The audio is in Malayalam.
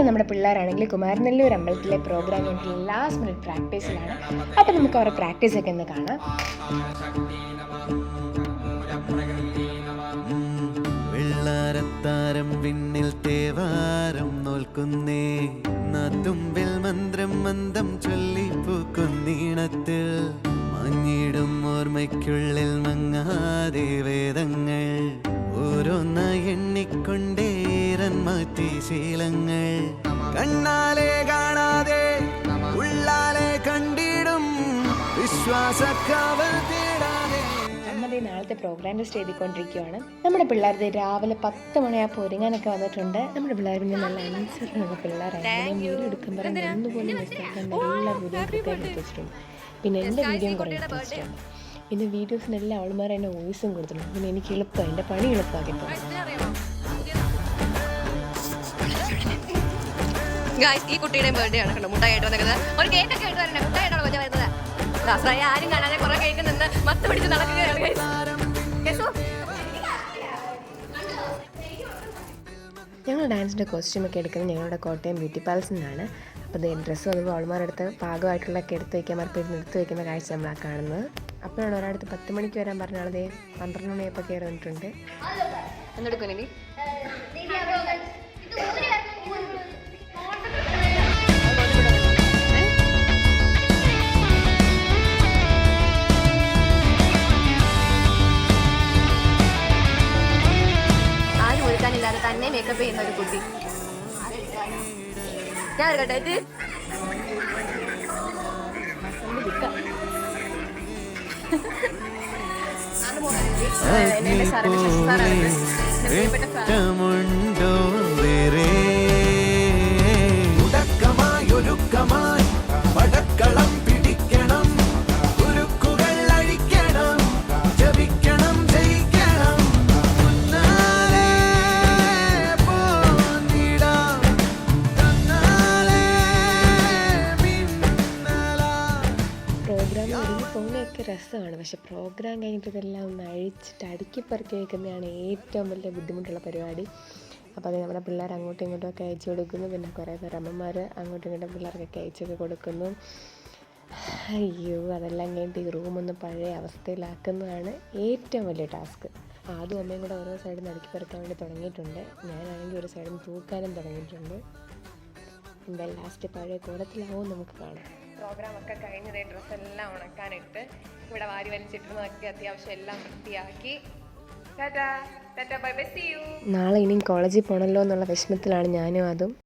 നമ്മുടെ പിള്ളേരാണെങ്കിൽ കുമാരനെല്ലൂർ അമ്പലത്തിലെ പ്രോഗ്രാം വേണ്ടിയുള്ള ലാസ്റ്റ് മിനിറ്റ് പ്രാക്ടീസിലാണ്. അപ്പോൾ നമുക്ക് അവരുടെ പ്രാക്ടീസൊക്കെ ഒന്ന് കാണാം. വെള്ളാരത്താരം വിണ്ണിൽ തേവാരം നോൽക്കുന്നേ, തുമ്പിൽ മന്ത്രം മന്ദം ചൊല്ലിപ്പൂക്കുന്നീണത്തിൽ മഞ്ഞിടും ഓർമ്മയ്ക്കുള്ളിൽ മങ്ങാതെ വേദങ്ങൾ ഓരോന്നായി എണ്ണിക്കൊണ്ടേരൻ മാറ്റി ശീലങ്ങൾ. കണ്ണാലെ കാണാതെ ഉള്ളാലെ കണ്ടിടും വിശ്വാസക്കാവൽ തേടാതെ. നാളത്തെ പ്രോഗ്രാം ടെസ്റ്റ് എഴുതിക്കൊണ്ടിരിക്കുകയാണ്. നമ്മുടെ പിള്ളേരുടെ രാവിലെ 10 മണിയാകുമ്പോൾ ഒരുങ്ങാനൊക്കെ വന്നിട്ടുണ്ട്. നമ്മുടെ പിള്ളേർ പിന്നെ നല്ല അനുസരണമുള്ള പിള്ളേരായിരുന്നു. വീഡിയോ എടുക്കുമ്പോൾ ഒന്നുപോലും മിസ്സാക്കാണ്ട് എല്ലാ വീഡിയോയും കൃത്യമായിട്ട് വെച്ചിട്ടുണ്ട്. പിന്നെ എൻ്റെ വീഡിയോയും കുറേ എടുത്ത് വെച്ചിട്ടുണ്ട്. പിന്നെ വീഡിയോസിനെല്ലാം അവൾമാർ എന്നെ വോയിസും കൊടുത്തിട്ടുണ്ട്. പിന്നെ എനിക്ക് എളുപ്പമായി, എൻ്റെ പണി എളുപ്പമാക്കിയിട്ടുണ്ട്. ഈ കുട്ടിയുടെ ബർത്ത്ഡേ ആണ് കേട്ടോ. മുട്ടായിട്ട് വന്നിരിക്കുന്നത് ഒരു കേക്കൊക്കെ എടുത്ത് തരണേ. മുട്ടായിട്ടാണ് കൊച്ചു വരുന്നത്. ആരും കാണാതെ കുറെ കേക്ക് നിന്ന് മത്ത് പിടിച്ച് നടക്കുകയാണ്. ഞങ്ങൾ ഡാൻസിൻ്റെ കോസ്റ്റ്യൂമൊക്കെ എടുക്കുന്നത് ഞങ്ങളുടെ കോട്ടയം ബ്യൂട്ടി പാലസിൽ നിന്നാണ്. അപ്പോൾ ഡ്രസ്സ് വന്നപ്പോൾ അവൾമാരെടുത്ത് പാകമായിട്ടുള്ളതൊക്കെ എടുത്ത് വയ്ക്കാൻ മറപ്പിരുന്ന് എടുത്ത് വയ്ക്കുന്ന കാഴ്ച നമ്മളാണ് കാണുന്നത്. അപ്പോഴാണ് ഒരാടുത്ത് 10 മണിക്ക് വരാൻ പറഞ്ഞ ആളതേ 12 മണിയപ്പോൾ കയറി വന്നിട്ടുണ്ട്. എന്തെടുക്കും ഇനി? ില്ലാതെ തന്നെ മേക്കപ്പ് ചെയ്യുന്ന ഒരു കുട്ടി. ഞാൻ കേട്ടെ പോകുന്നതൊക്കെ രസമാണ്. പക്ഷെ പ്രോഗ്രാം കഴിഞ്ഞിട്ട് ഇതെല്ലാം ഒന്ന് അഴിച്ചിട്ട് അടുക്കി പറക്കി വയ്ക്കുന്നതാണ് ഏറ്റവും വലിയ ബുദ്ധിമുട്ടുള്ള പരിപാടി. അപ്പോൾ അത് നമ്മുടെ പിള്ളേർ അങ്ങോട്ടും ഇങ്ങോട്ടും ഒക്കെ അയച്ചു കൊടുക്കുന്നു. പിന്നെ കുറേ പേർ അമ്മമാർ അങ്ങോട്ടും ഇങ്ങോട്ടും പിള്ളേർക്കൊക്കെ അയച്ചൊക്കെ കൊടുക്കുന്നു. അയ്യോ, അതെല്ലാം കഴിഞ്ഞിട്ട് ഈ റൂമൊന്ന് പഴയ അവസ്ഥയിലാക്കുന്നതാണ് ഏറ്റവും വലിയ ടാസ്ക്. ആദ്യം അമ്മയും കൂടെ ഓരോ സൈഡിൽ നിന്ന് അടുക്കി പറിക്കാൻ വേണ്ടി തുടങ്ങിയിട്ടുണ്ട്. ഞാനാണെങ്കിൽ ഒരു സൈഡിൽ നിന്ന് തൂക്കാനും തുടങ്ങിയിട്ടുണ്ട്. എന്തായാലും ലാസ്റ്റ് പഴയ കോലത്തിലാവും നമുക്ക് കാണാം. പ്രോഗ്രാമൊക്കെ കഴിഞ്ഞതേ ഡ്രസ്സെല്ലാം ഉണക്കാനിട്ട് ഇവിടെ വാരി വലിച്ചിട്ടിരുന്നതൊക്കെ അത്യാവശ്യം എല്ലാം വൃത്തിയാക്കി. നാളെ ഇനിയും കോളേജിൽ പോകണമല്ലോ എന്നുള്ള വിഷമത്തിലാണ് ഞാനും അതും.